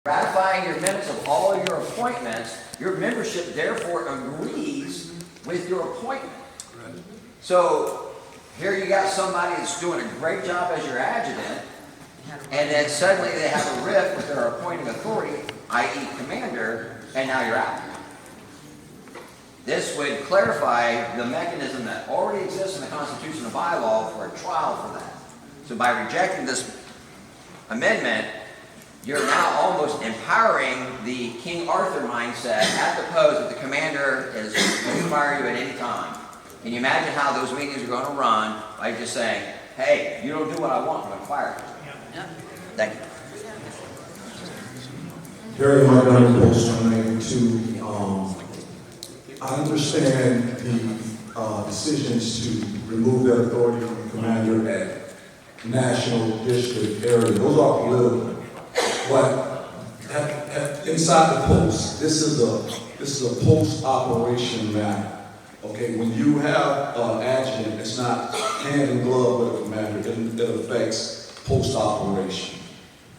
Ratifying your minutes of all of your appointments, your membership therefore agrees with your appointment. Right. So here you got somebody that's doing a great job as your adjutant, and then suddenly they have a rift with their appointing authority, i.e. commander, and now you're out. This would clarify the mechanism that already exists in the Constitution and bylaw for a trial for that. So by rejecting this amendment, you're now almost empowering the King Arthur mindset at the post that the commander is going to fire you at any time. Can you imagine how those meetings are going to run by just saying, hey, you don't do what I want, I'm going to fire you? Yeah. Thank you. Very hard on post tonight to I understand the decisions to remove that authority from the commander at national district area. Those are political. But inside the post, this is a post-operation matter. Okay, when you have an adjutant, it's not hand in glove with a commander. It affects post-operation.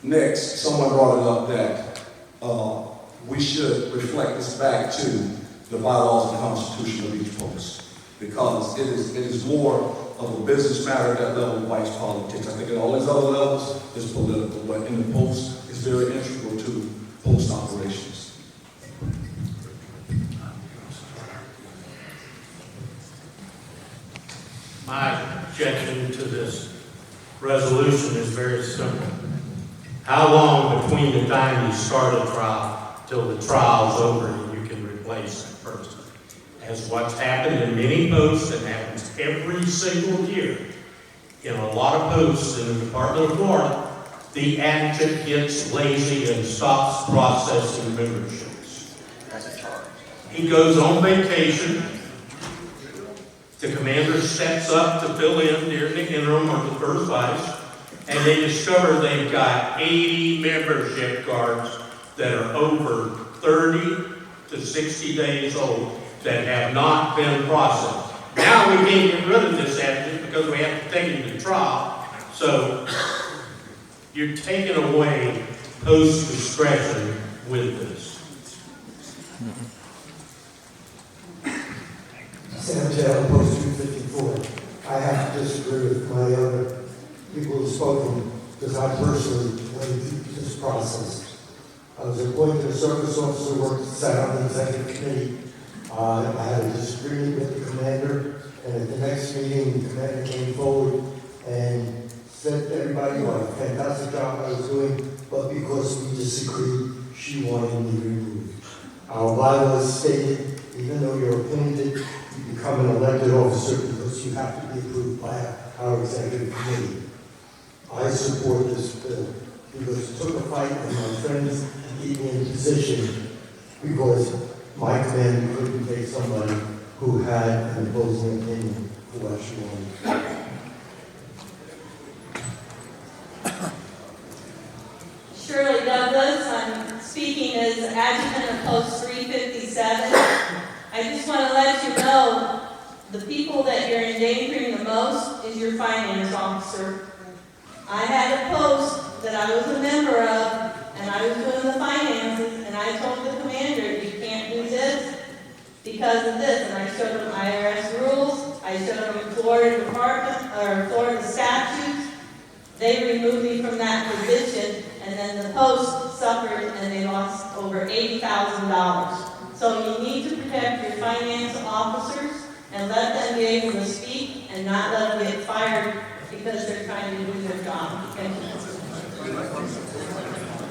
Next, someone brought it up that we should reflect this back to the bylaws and constitution of each post, because it is more of a business matter at that level of vice politics. I think at all these other levels is political, but in the post, it's very integral to post operations. My objection to this resolution is very simple. How long between the time you start a trial till the trial's over and you can replace that person? As what's happened in many posts and happens every single year in a lot of posts in the Department of War, the adjutant gets lazy and stops processing memberships. That's a charge. He goes on vacation. The commander steps up to fill in during the interim or the first vice, and they discover they've got 80 membership cards that are over 30 to 60 days old that have not been processed. Now we can't get rid of this adjutant because we have to take him to trial. So you're taking away post discretion with this. Sam Taylor, Post 254. I have to disagree with my other people who've spoken, because I personally went through this process. I was appointed a service officer, sat on the executive committee. I had a disagreement with the commander, and at the next meeting, the commander came forward and said to everybody what a fantastic job I was doing, but because we disagreed, she wanted me removed. Our bylaws stated, even though you're appointed, you become an elected officer because you have to be approved by our executive committee. I support this bill because it took a fight with my friends to keep me in position, because my commander couldn't take somebody who had an opposing opinion for what she wanted. Shirley Douglas, I'm speaking as adjutant of Post 357. I just want to let you know, the people that you're endangering the most is your finance officer. I had a post that I was a member of, and I was doing the finances, and I told the commander, you can't do this because of this, and I showed him IRS rules, I showed him Florida statutes. They removed me from that position, and then the post suffered, and they lost over $80,000. So you need to protect your finance officers and let them be able to speak and not let them get fired because they're trying to do their job. Thank you.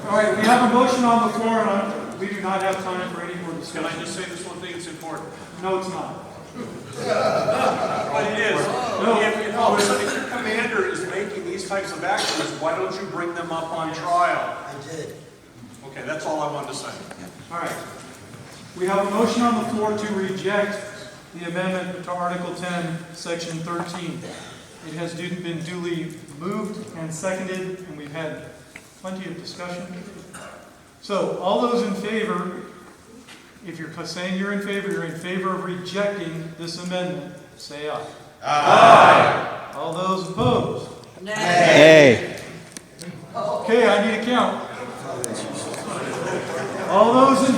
All right, we have a motion on the floor, and we do not have time for any more discussion. Can I just say this one thing that's important? No, it's not. But it is. No. If your commander is making these types of actions, why don't you bring them up on trial? I did. Okay, that's all I wanted to say. All right. We have a motion on the floor to reject the amendment to Article 10, Section 13. It has been duly moved and seconded, and we've had plenty of discussion. So, all those in favor, if you're saying you're in favor of rejecting this amendment, say aye. Aye. All those opposed? Nay. Okay, I need a count.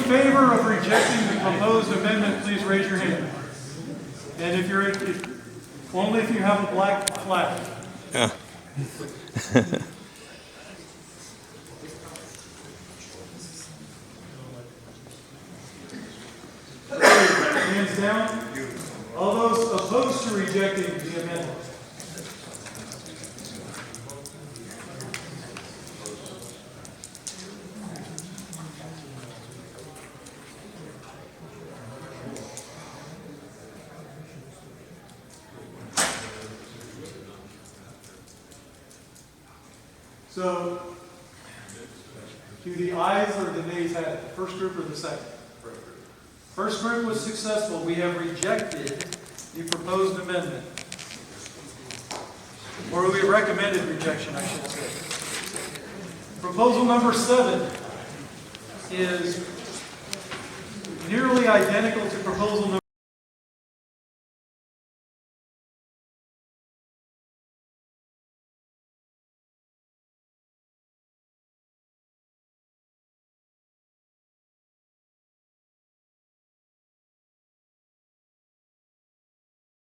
favor of rejecting the proposed amendment, please raise your hand. And only if you have a black flag. Hands down. All those opposed to rejecting the amendment. So, do the ayes or the nays have it? The first group or the second? First group was successful. We have rejected the proposed amendment. Or we recommended rejection, I should say. Proposal number 7 is nearly identical to proposal number